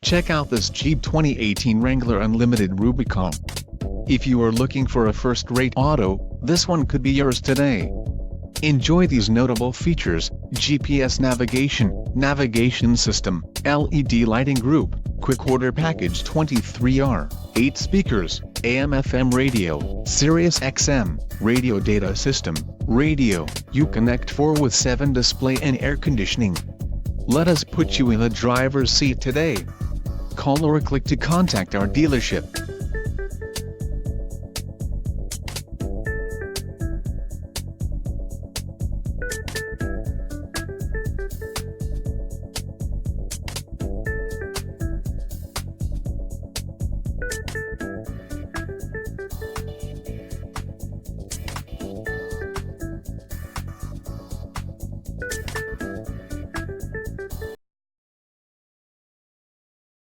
Check out this Jeep 2018 Wrangler Unlimited Rubicon. If you are looking for a first-rate auto, this one could be yours today. Enjoy these notable features: GPS navigation system, LED lighting group, quick order package 23R, 8 speakers, AM/FM radio, Sirius XM, radio data system, radio, Uconnect 4/7 display and air conditioning. Let us put you in the driver's seat today. Call or click to contact our dealership.